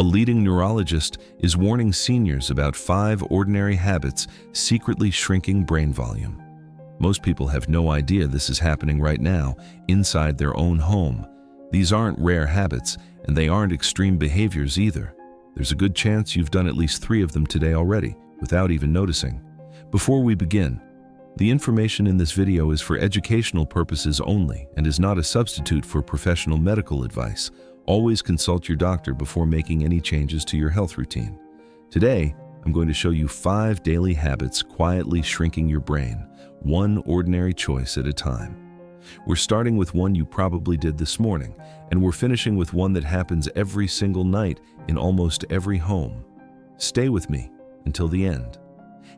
A leading neurologist is warning seniors about 5 ordinary habits secretly shrinking brain volume. Most people have no idea this is happening right now, inside their own home. These aren't rare habits, and they aren't extreme behaviors either. There's a good chance you've done at least 3 of them today already, without even noticing. Before we begin, the information in this video is for educational purposes only and is not a substitute for professional medical advice. Always consult your doctor before making any changes to your health routine. Today, I'm going to show you 5 daily habits quietly shrinking your brain, one ordinary choice at a time. We're starting with one you probably did this morning, and we're finishing with one that happens every single night in almost every home. Stay with me until the end.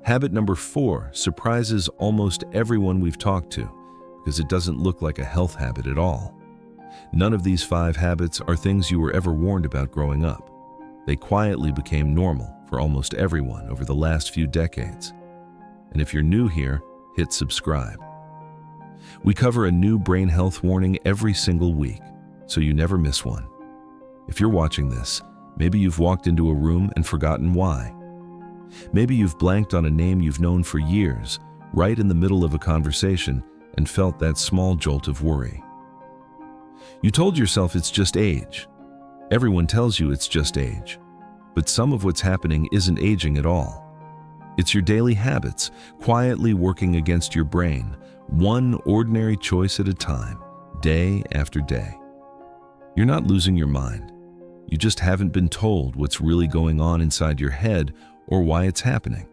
Habit number 4 surprises almost everyone we've talked to because it doesn't look like a health habit at all. None of these 5 habits are things you were ever warned about growing up. They quietly became normal for almost everyone over the last few decades. And if you're new here, hit subscribe. We cover a new brain health warning every single week, so you never miss one. If you're watching this, maybe you've walked into a room and forgotten why. Maybe you've blanked on a name you've known for years, right in the middle of a conversation, and felt that small jolt of worry. You told yourself it's just age. Everyone tells you it's just age. But some of what's happening isn't aging at all. It's your daily habits, quietly working against your brain, one ordinary choice at a time, day after day. You're not losing your mind. You just haven't been told what's really going on inside your head or why it's happening.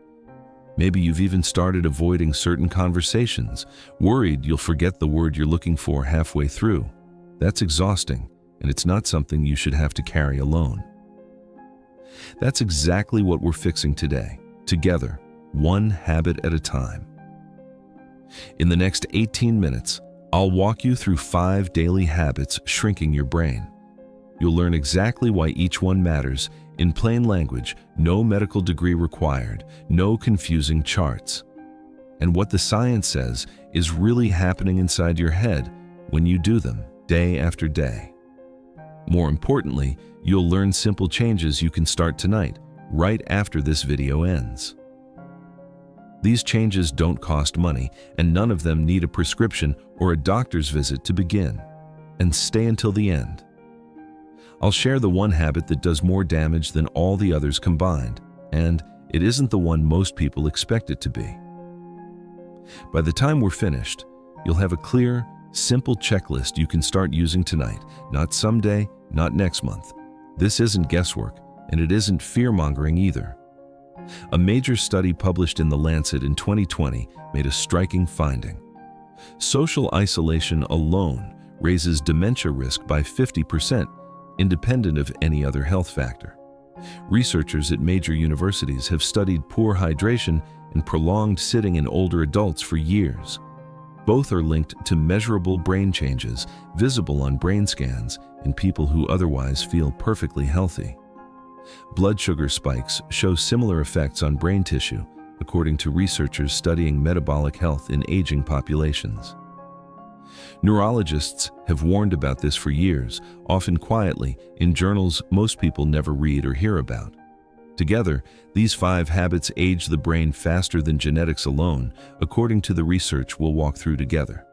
Maybe you've even started avoiding certain conversations, worried you'll forget the word you're looking for halfway through. That's exhausting, and it's not something you should have to carry alone. That's exactly what we're fixing today, together, one habit at a time. In the next 18 minutes, I'll walk you through 5 daily habits shrinking your brain. You'll learn exactly why each one matters, in plain language, no medical degree required, no confusing charts. And what the science says is really happening inside your head when you do them, day after day. More importantly, you'll learn simple changes you can start tonight, right after this video ends. These changes don't cost money, and none of them need a prescription or a doctor's visit to begin. And stay until the end. I'll share the one habit that does more damage than all the others combined, and it isn't the one most people expect it to be. By the time we're finished, you'll have a clear, simple checklist you can start using tonight, not someday, not next month. This isn't guesswork, and it isn't fear-mongering either. A major study published in The Lancet in 2020 made a striking finding. Social isolation alone raises dementia risk by 50%, independent of any other health factor. Researchers at major universities have studied poor hydration and prolonged sitting in older adults for years. Both are linked to measurable brain changes visible on brain scans in people who otherwise feel perfectly healthy. Blood sugar spikes show similar effects on brain tissue, according to researchers studying metabolic health in aging populations. Neurologists have warned about this for years, often quietly, in journals most people never read or hear about. Together, these 5 habits age the brain faster than genetics alone, according to the research we'll walk through together.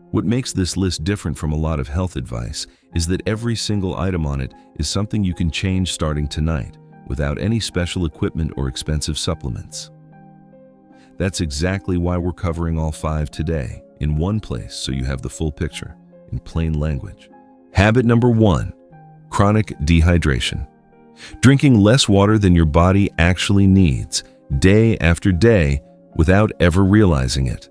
What makes this list different from a lot of health advice is that every single item on it is something you can change starting tonight, without any special equipment or expensive supplements. That's exactly why we're covering all 5 today, in one place so you have the full picture, in plain language. Habit number 1, chronic dehydration. Drinking less water than your body actually needs, day after day, without ever realizing it.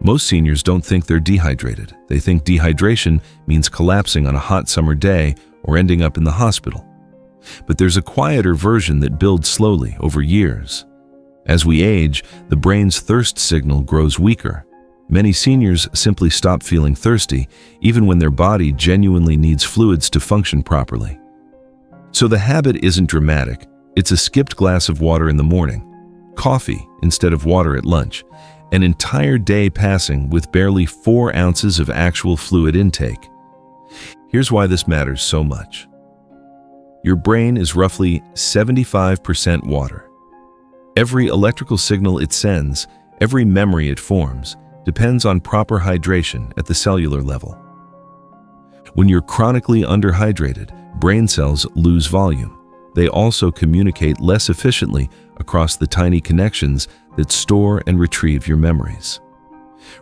Most seniors don't think they're dehydrated. They think dehydration means collapsing on a hot summer day or ending up in the hospital. But there's a quieter version that builds slowly over years. As we age, the brain's thirst signal grows weaker. Many seniors simply stop feeling thirsty, even when their body genuinely needs fluids to function properly. So the habit isn't dramatic. It's a skipped glass of water in the morning, coffee instead of water at lunch, an entire day passing with barely 4 ounces of actual fluid intake. Here's why this matters so much. Your brain is roughly 75% water. Every electrical signal it sends, every memory it forms, depends on proper hydration at the cellular level. When you're chronically underhydrated, brain cells lose volume. They also communicate less efficiently across the tiny connections that store and retrieve your memories.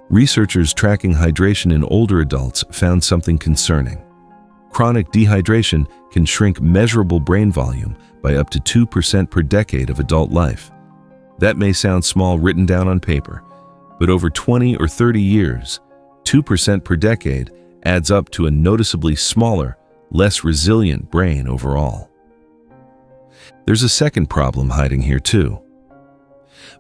Researchers tracking hydration in older adults found something concerning. Chronic dehydration can shrink measurable brain volume by up to 2% per decade of adult life. That may sound small written down on paper, but over 20 or 30 years, 2% per decade adds up to a noticeably smaller, less resilient brain overall. There's a second problem hiding here too.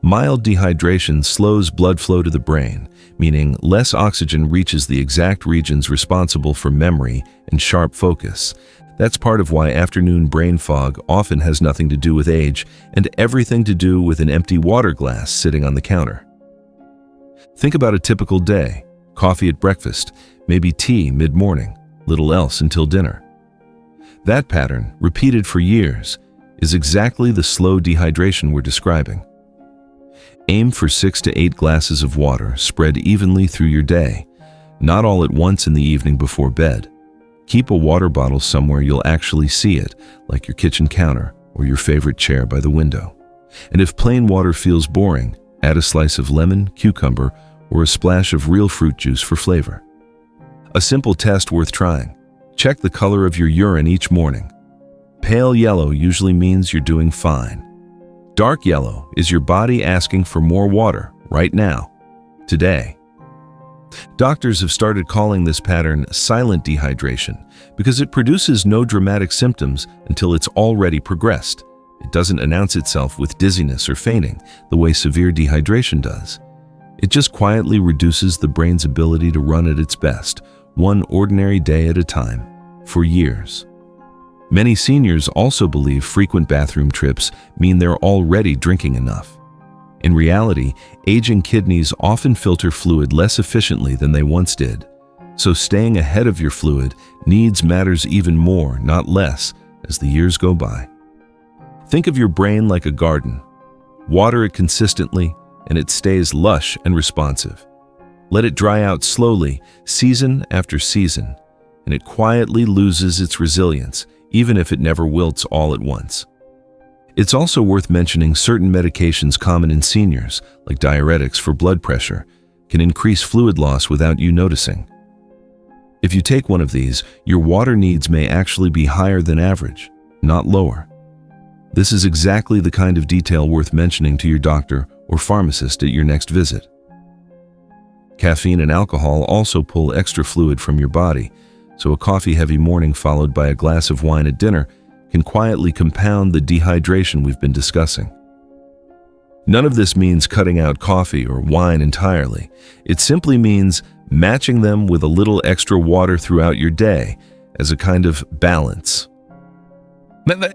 Mild dehydration slows blood flow to the brain, meaning less oxygen reaches the exact regions responsible for memory and sharp focus. That's part of why afternoon brain fog often has nothing to do with age and everything to do with an empty water glass sitting on the counter. Think about a typical day: coffee at breakfast, maybe tea mid-morning, little else until dinner. That pattern, repeated for years, is exactly the slow dehydration we're describing. Aim for 6 to 8 glasses of water spread evenly through your day, not all at once in the evening before bed. Keep a water bottle somewhere you'll actually see it, like your kitchen counter or your favorite chair by the window. And if plain water feels boring, add a slice of lemon, cucumber, or a splash of real fruit juice for flavor. A simple test worth trying. Check the color of your urine each morning. Pale yellow usually means you're doing fine. Dark yellow is your body asking for more water right now, today. Doctors have started calling this pattern silent dehydration because it produces no dramatic symptoms until it's already progressed. It doesn't announce itself with dizziness or fainting the way severe dehydration does. It just quietly reduces the brain's ability to run at its best, one ordinary day at a time, for years. Many seniors also believe frequent bathroom trips mean they're already drinking enough. In reality, aging kidneys often filter fluid less efficiently than they once did. So staying ahead of your fluid needs matters even more, not less, as the years go by. Think of your brain like a garden. Water it consistently, and it stays lush and responsive. Let it dry out slowly, season after season, and it quietly loses its resilience, even if it never wilts all at once. It's also worth mentioning certain medications common in seniors, like diuretics for blood pressure, can increase fluid loss without you noticing. If you take one of these, your water needs may actually be higher than average, not lower. This is exactly the kind of detail worth mentioning to your doctor or pharmacist at your next visit. Caffeine and alcohol also pull extra fluid from your body, so a coffee-heavy morning followed by a glass of wine at dinner can quietly compound the dehydration we've been discussing. None of this means cutting out coffee or wine entirely. It simply means matching them with a little extra water throughout your day as a kind of balance.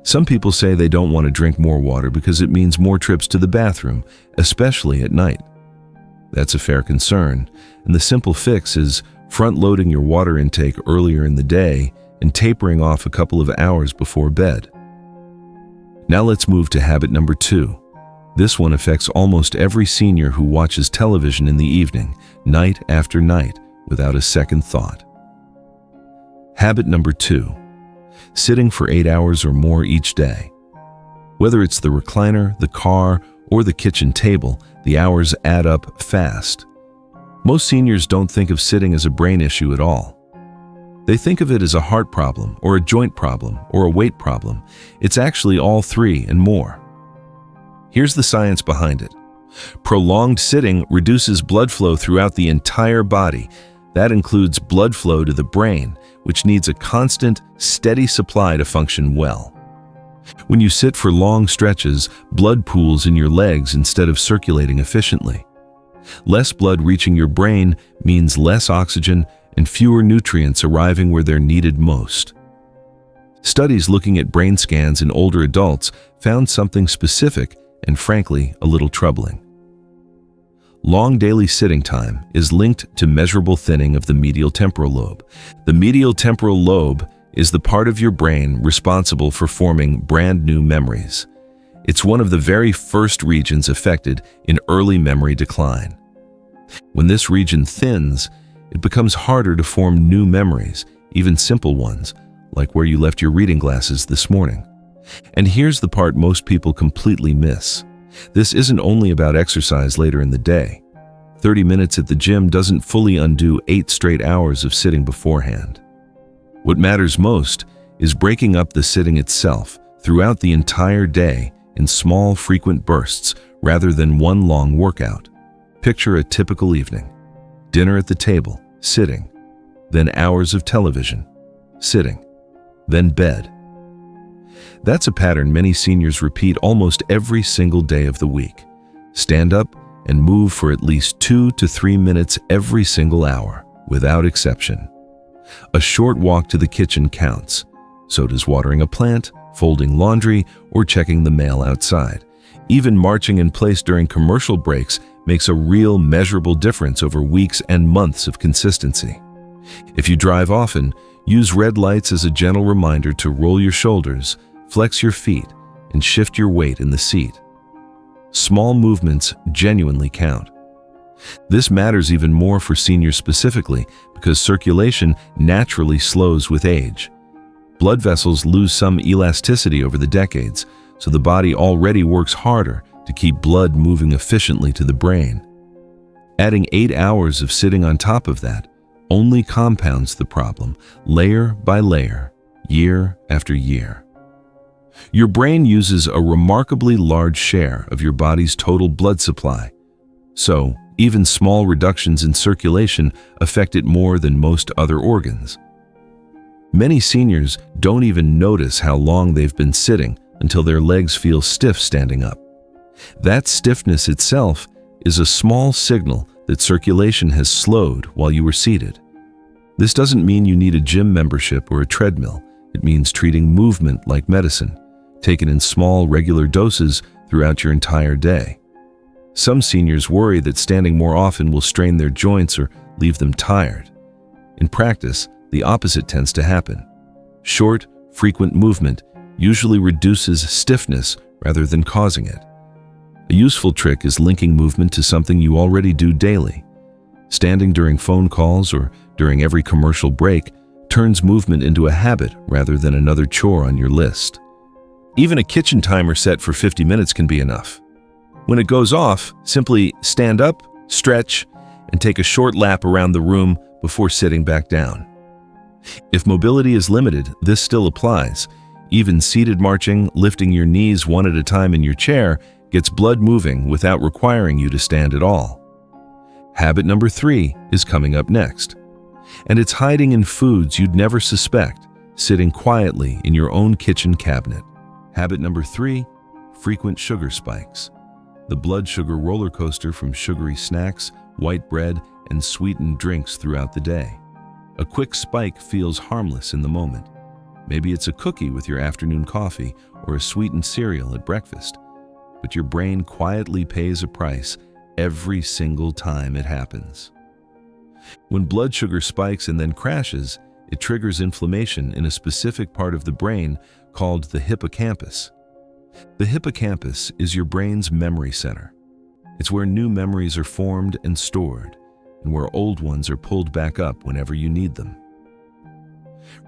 Some people say they don't want to drink more water because it means more trips to the bathroom, especially at night. That's a fair concern, and the simple fix is front-loading your water intake earlier in the day and tapering off a couple of hours before bed. Now let's move to habit number 2. This one affects almost every senior who watches television in the evening, night after night, without a second thought. Habit number 2. Sitting for 8 hours or more each day. Whether it's the recliner, the car, or the kitchen table, the hours add up fast. Most seniors don't think of sitting as a brain issue at all. They think of it as a heart problem, or a joint problem, or a weight problem. It's actually all three and more. Here's the science behind it. Prolonged sitting reduces blood flow throughout the entire body. That includes blood flow to the brain, which needs a constant, steady supply to function well. When you sit for long stretches, blood pools in your legs instead of circulating efficiently. Less blood reaching your brain means less oxygen and fewer nutrients arriving where they're needed most. Studies looking at brain scans in older adults found something specific and frankly a little troubling. Long daily sitting time is linked to measurable thinning of the medial temporal lobe. The medial temporal lobe is the part of your brain responsible for forming brand new memories. It's one of the very first regions affected in early memory decline. When this region thins, it becomes harder to form new memories, even simple ones, like where you left your reading glasses this morning. And here's the part most people completely miss. This isn't only about exercise later in the day. 30 minutes at the gym doesn't fully undo 8 straight hours of sitting beforehand. What matters most is breaking up the sitting itself throughout the entire day in small, frequent bursts rather than one long workout. Picture a typical evening. Dinner at the table, sitting. Then hours of television, sitting. Then bed. That's a pattern many seniors repeat almost every single day of the week. Stand up and move for at least 2 to 3 minutes every single hour, without exception. A short walk to the kitchen counts. So does watering a plant, folding laundry, or checking the mail outside. Even marching in place during commercial breaks makes a real measurable difference over weeks and months of consistency. If you drive often, use red lights as a gentle reminder to roll your shoulders, flex your feet, and shift your weight in the seat. Small movements genuinely count. This matters even more for seniors specifically because circulation naturally slows with age. Blood vessels lose some elasticity over the decades, so the body already works harder to keep blood moving efficiently to the brain. Adding 8 hours of sitting on top of that only compounds the problem, layer by layer, year after year. Your brain uses a remarkably large share of your body's total blood supply, so even small reductions in circulation affect it more than most other organs. Many seniors don't even notice how long they've been sitting until their legs feel stiff standing up. That stiffness itself is a small signal that circulation has slowed while you were seated. This doesn't mean you need a gym membership or a treadmill. It means treating movement like medicine, taken in small, regular doses throughout your entire day. Some seniors worry that standing more often will strain their joints or leave them tired. In practice, the opposite tends to happen. Short, frequent movement usually reduces stiffness rather than causing it. A useful trick is linking movement to something you already do daily. Standing during phone calls or during every commercial break turns movement into a habit rather than another chore on your list. Even a kitchen timer set for 50 minutes can be enough. When it goes off, simply stand up, stretch, and take a short lap around the room before sitting back down. If mobility is limited, this still applies. Even seated marching, lifting your knees one at a time in your chair, gets blood moving without requiring you to stand at all. Habit number 3 is coming up next. And it's hiding in foods you'd never suspect, sitting quietly in your own kitchen cabinet. Habit number 3, frequent sugar spikes. The blood sugar roller coaster from sugary snacks, white bread, and sweetened drinks throughout the day. A quick spike feels harmless in the moment. Maybe it's a cookie with your afternoon coffee or a sweetened cereal at breakfast. But your brain quietly pays a price every single time it happens. When blood sugar spikes and then crashes, it triggers inflammation in a specific part of the brain called the hippocampus. The hippocampus is your brain's memory center. It's where new memories are formed and stored, and where old ones are pulled back up whenever you need them.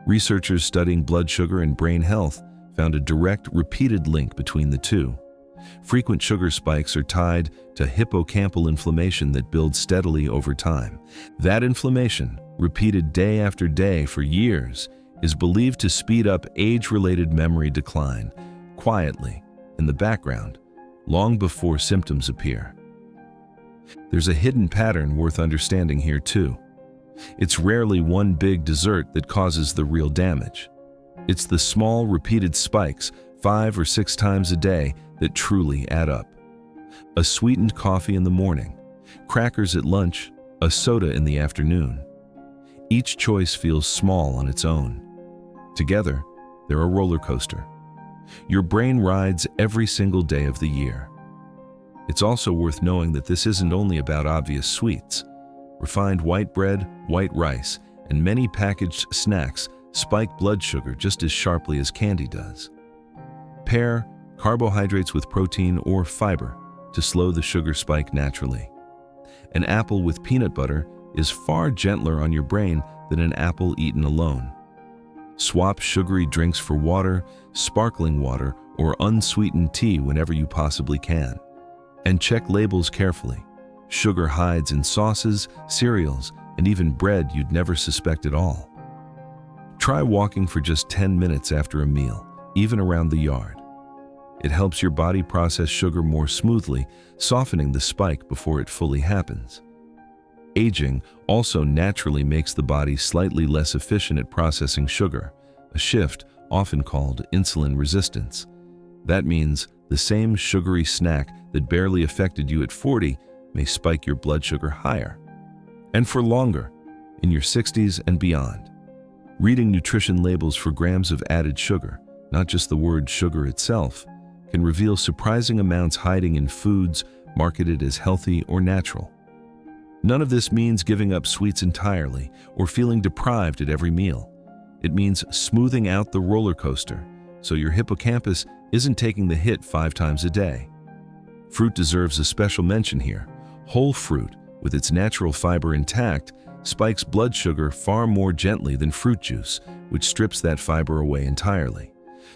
Researchers studying blood sugar and brain health found a direct, repeated link between the two. Frequent sugar spikes are tied to hippocampal inflammation that builds steadily over time. That inflammation, repeated day after day for years, is believed to speed up age-related memory decline, quietly, in the background, long before symptoms appear. There's a hidden pattern worth understanding here too. It's rarely one big dessert that causes the real damage. It's the small, repeated spikes, 5 or 6 times a day, that truly add up. A sweetened coffee in the morning, crackers at lunch, a soda in the afternoon. Each choice feels small on its own. Together, they're a roller coaster. Your brain rides every single day of the year. It's also worth knowing that this isn't only about obvious sweets. Refined white bread, white rice, and many packaged snacks spike blood sugar just as sharply as candy does. Pair carbohydrates with protein or fiber to slow the sugar spike naturally. An apple with peanut butter is far gentler on your brain than an apple eaten alone. Swap sugary drinks for water, sparkling water, or unsweetened tea whenever you possibly can. And check labels carefully. Sugar hides in sauces, cereals, and even bread you'd never suspect at all. Try walking for just 10 minutes after a meal, even around the yard. It helps your body process sugar more smoothly, softening the spike before it fully happens. Aging also naturally makes the body slightly less efficient at processing sugar, a shift often called insulin resistance. That means the same sugary snack that barely affected you at 40 may spike your blood sugar higher, and for longer, in your 60s and beyond. Reading nutrition labels for grams of added sugar, not just the word sugar itself, can reveal surprising amounts hiding in foods marketed as healthy or natural. None of this means giving up sweets entirely or feeling deprived at every meal. It means smoothing out the roller coaster so your hippocampus isn't taking the hit 5 times a day. Fruit deserves a special mention here. Whole fruit, with its natural fiber intact, spikes blood sugar far more gently than fruit juice, which strips that fiber away entirely.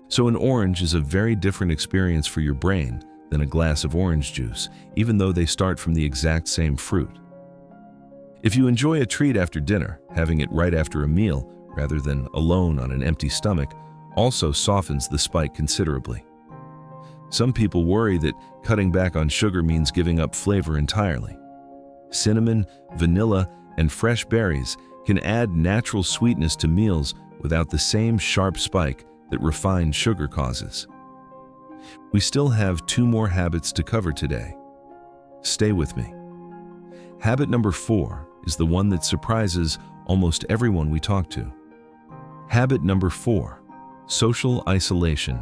So an orange is a very different experience for your brain than a glass of orange juice, even though they start from the exact same fruit. If you enjoy a treat after dinner, having it right after a meal rather than alone on an empty stomach also softens the spike considerably. Some people worry that cutting back on sugar means giving up flavor entirely. Cinnamon, vanilla, and fresh berries can add natural sweetness to meals without the same sharp spike that refined sugar causes. We still have 2 more habits to cover today. Stay with me. Habit number 4 is the one that surprises almost everyone we talk to. Habit number 4, social isolation.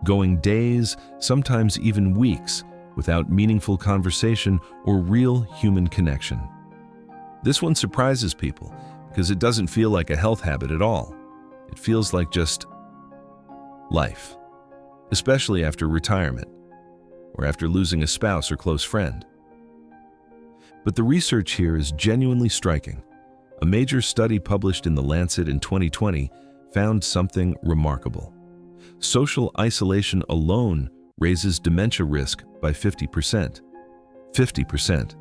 Going days, sometimes even weeks, without meaningful conversation or real human connection. This one surprises people because it doesn't feel like a health habit at all. It feels like just life, especially after retirement or after losing a spouse or close friend. But the research here is genuinely striking. A major study published in The Lancet in 2020 found something remarkable. Social isolation alone raises dementia risk by 50%. 50%.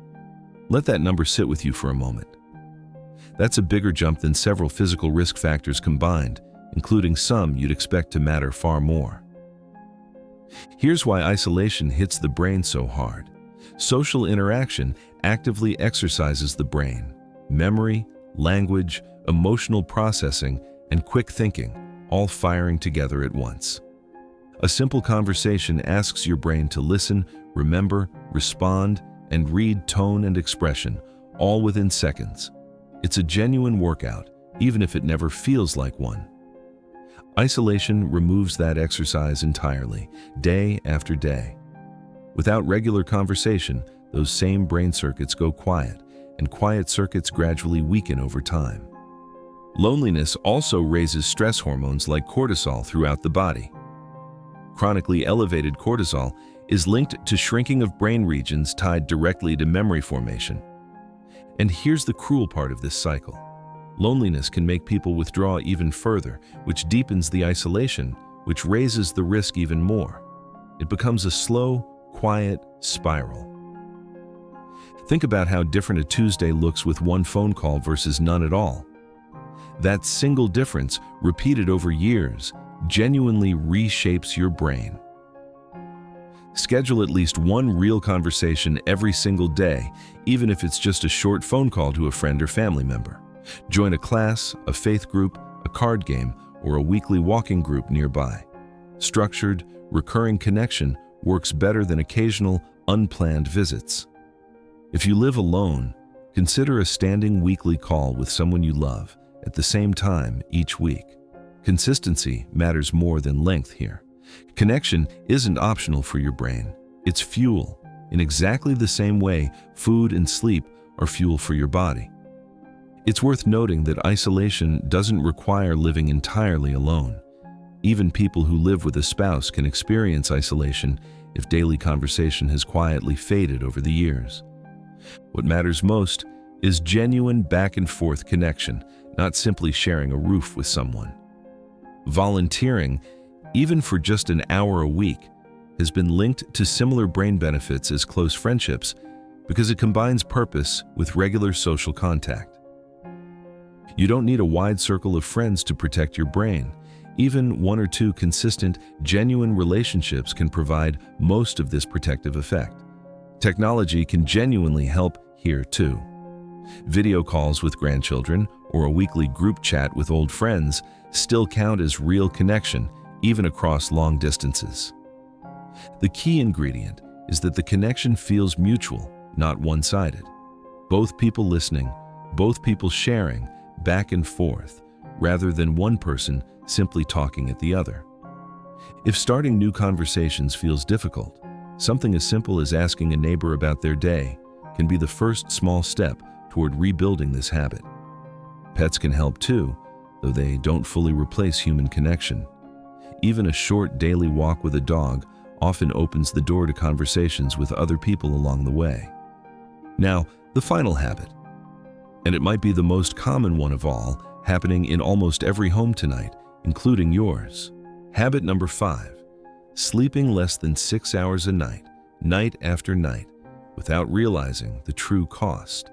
Let that number sit with you for a moment. That's a bigger jump than several physical risk factors combined, including some you'd expect to matter far more. Here's why isolation hits the brain so hard. Social interaction actively exercises the brain. Memory, language, emotional processing, and quick thinking, all firing together at once. A simple conversation asks your brain to listen, remember, respond, and read tone and expression, all within seconds. It's a genuine workout, even if it never feels like one. Isolation removes that exercise entirely, day after day. Without regular conversation, those same brain circuits go quiet, and quiet circuits gradually weaken over time. Loneliness also raises stress hormones like cortisol throughout the body. Chronically elevated cortisol is linked to shrinking of brain regions tied directly to memory formation. And here's the cruel part of this cycle. Loneliness can make people withdraw even further, which deepens the isolation, which raises the risk even more. It becomes a slow, quiet spiral. Think about how different a Tuesday looks with one phone call versus none at all. That single difference, repeated over years, genuinely reshapes your brain. Schedule at least one real conversation every single day, even if it's just a short phone call to a friend or family member. Join a class, a faith group, a card game, or a weekly walking group nearby. Structured, recurring connection works better than occasional, unplanned visits. If you live alone, consider a standing weekly call with someone you love at the same time each week. Consistency matters more than length here. Connection isn't optional for your brain. It's fuel, in exactly the same way food and sleep are fuel for your body. It's worth noting that isolation doesn't require living entirely alone. Even people who live with a spouse can experience isolation if daily conversation has quietly faded over the years. What matters most is genuine back-and-forth connection, not simply sharing a roof with someone. Volunteering, even for just an hour a week, has been linked to similar brain benefits as close friendships because it combines purpose with regular social contact. You don't need a wide circle of friends to protect your brain. Even one or two consistent, genuine relationships can provide most of this protective effect. Technology can genuinely help here too. Video calls with grandchildren or a weekly group chat with old friends still count as real connection, even across long distances. The key ingredient is that the connection feels mutual, not one-sided. Both people listening, both people sharing, back and forth, rather than one person simply talking at the other. If starting new conversations feels difficult, something as simple as asking a neighbor about their day can be the first small step toward rebuilding this habit. Pets can help too, though they don't fully replace human connection. Even a short daily walk with a dog often opens the door to conversations with other people along the way. Now, the final habit, and it might be the most common one of all, happening in almost every home tonight, including yours. Habit number 5, sleeping less than 6 hours a night, night after night, without realizing the true cost.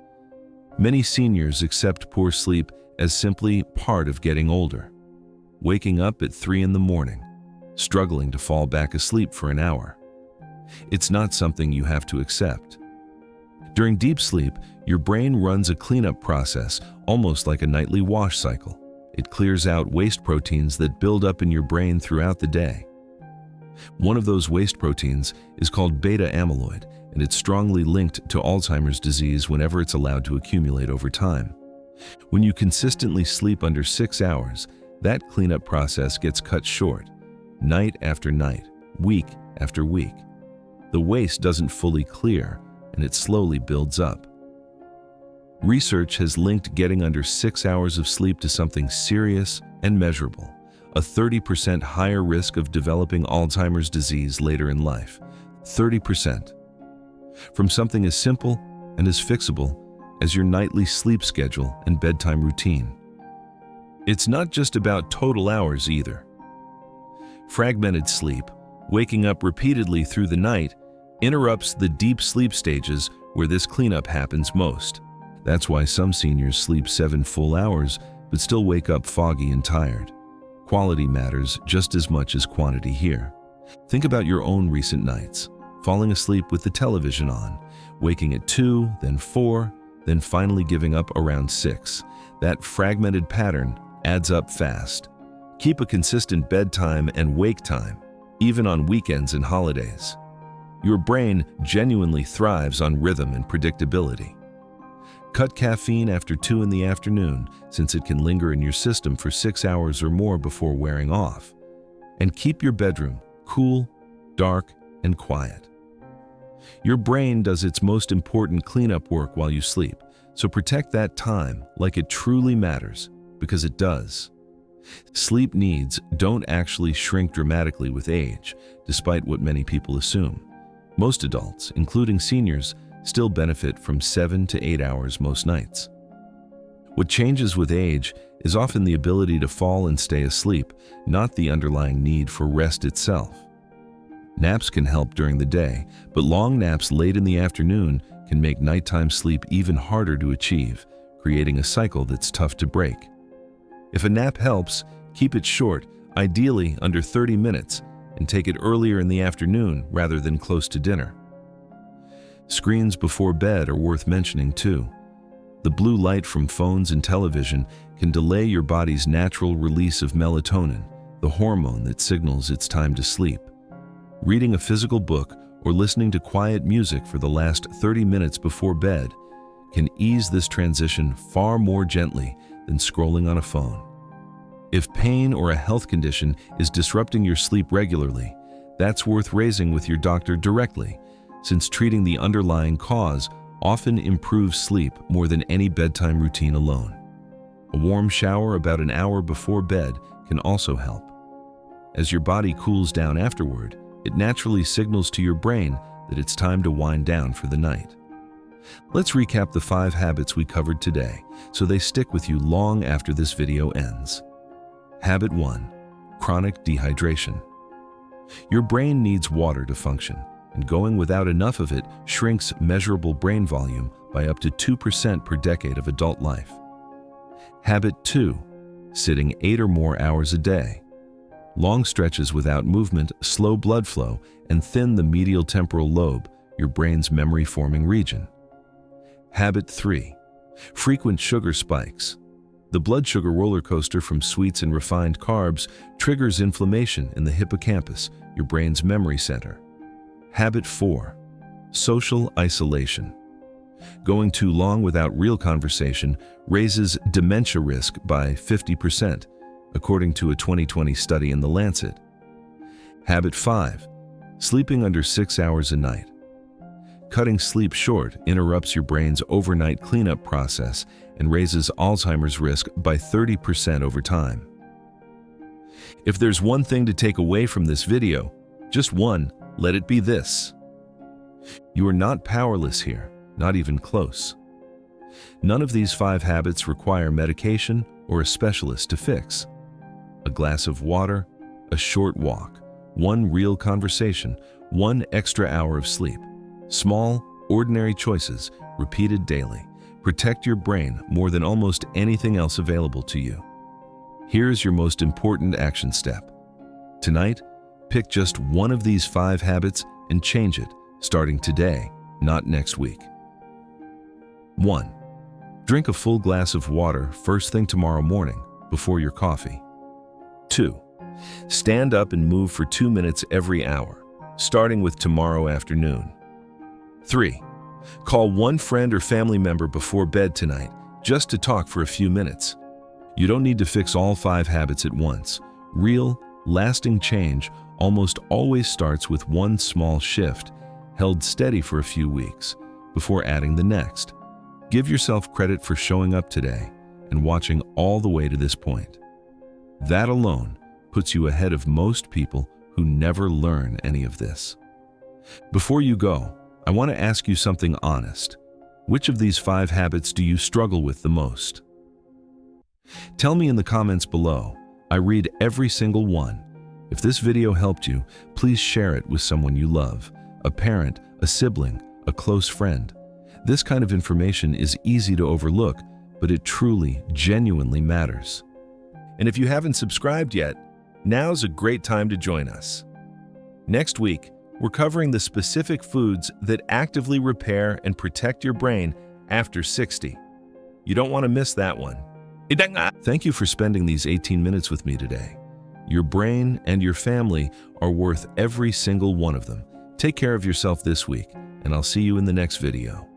Many seniors accept poor sleep as simply part of getting older. Waking up at 3 in the morning, struggling to fall back asleep for an hour. It's not something you have to accept. During deep sleep, your brain runs a cleanup process, almost like a nightly wash cycle. It clears out waste proteins that build up in your brain throughout the day. One of those waste proteins is called beta amyloid, and it's strongly linked to Alzheimer's disease whenever it's allowed to accumulate over time. When you consistently sleep under 6 hours, that cleanup process gets cut short, night after night, week after week. The waste doesn't fully clear, and it slowly builds up. Research has linked getting under 6 hours of sleep to something serious and measurable, a 30% higher risk of developing Alzheimer's disease later in life. 30%. From something as simple and as fixable as your nightly sleep schedule and bedtime routine. It's not just about total hours either. Fragmented sleep, waking up repeatedly through the night, interrupts the deep sleep stages where this cleanup happens most. That's why some seniors sleep 7 full hours but still wake up foggy and tired. Quality matters just as much as quantity here. Think about your own recent nights, falling asleep with the television on, waking at 2, then 4, then finally giving up around 6. That fragmented pattern adds up fast. Keep a consistent bedtime and wake time, even on weekends and holidays. Your brain genuinely thrives on rhythm and predictability. Cut caffeine after 2 in the afternoon, since it can linger in your system for 6 hours or more before wearing off. And keep your bedroom cool, dark, and quiet. Your brain does its most important cleanup work while you sleep, so protect that time like it truly matters, because it does. Sleep needs don't actually shrink dramatically with age, despite what many people assume. Most adults, including seniors, still benefit from 7 to 8 hours most nights. What changes with age is often the ability to fall and stay asleep, not the underlying need for rest itself. Naps can help during the day, but long naps late in the afternoon can make nighttime sleep even harder to achieve, creating a cycle that's tough to break. If a nap helps, keep it short, ideally under 30 minutes, and take it earlier in the afternoon rather than close to dinner. Screens before bed are worth mentioning too. The blue light from phones and television can delay your body's natural release of melatonin, the hormone that signals it's time to sleep. Reading a physical book or listening to quiet music for the last 30 minutes before bed can ease this transition far more gently than scrolling on a phone. If pain or a health condition is disrupting your sleep regularly, that's worth raising with your doctor directly, since treating the underlying cause often improves sleep more than any bedtime routine alone. A warm shower about an hour before bed can also help. As your body cools down afterward, it naturally signals to your brain that it's time to wind down for the night. Let's recap the 5 habits we covered today so they stick with you long after this video ends. Habit 1. Chronic dehydration. Your brain needs water to function, and going without enough of it shrinks measurable brain volume by up to 2% per decade of adult life. Habit 2. Sitting 8 or more hours a day. Long stretches without movement slow blood flow and thin the medial temporal lobe, your brain's memory-forming region. Habit 3. Frequent sugar spikes. The blood sugar roller coaster from sweets and refined carbs triggers inflammation in the hippocampus, your brain's memory center. Habit 4. Social isolation. Going too long without real conversation raises dementia risk by 50%, according to a 2020 study in The Lancet. Habit 5. Sleeping under 6 hours a night. Cutting sleep short interrupts your brain's overnight cleanup process and raises Alzheimer's risk by 30% over time. If there's one thing to take away from this video, just one, let it be this. You are not powerless here, not even close. None of these 5 habits require medication or a specialist to fix. A glass of water, a short walk, one real conversation, one extra hour of sleep. Small, ordinary choices, repeated daily, protect your brain more than almost anything else available to you. Here's your most important action step. Tonight, pick just one of these 5 habits and change it, starting today, not next week. 1. Drink a full glass of water first thing tomorrow morning, before your coffee. 2. Stand up and move for 2 minutes every hour, starting with tomorrow afternoon. 3. Call one friend or family member before bed tonight, just to talk for a few minutes. You don't need to fix all 5 habits at once. Real, lasting change almost always starts with one small shift, held steady for a few weeks, before adding the next. Give yourself credit for showing up today and watching all the way to this point. That alone puts you ahead of most people who never learn any of this. Before you go, I want to ask you something honest. Which of these 5 habits do you struggle with the most? Tell me in the comments below. I read every single one. If this video helped you, please share it with someone you love, a parent, a sibling, a close friend. This kind of information is easy to overlook, but it truly, genuinely matters. And if you haven't subscribed yet, now's a great time to join us. Next week, we're covering the specific foods that actively repair and protect your brain after 60. You don't want to miss that one. Thank you for spending these 18 minutes with me today. Your brain and your family are worth every single one of them. Take care of yourself this week, and I'll see you in the next video.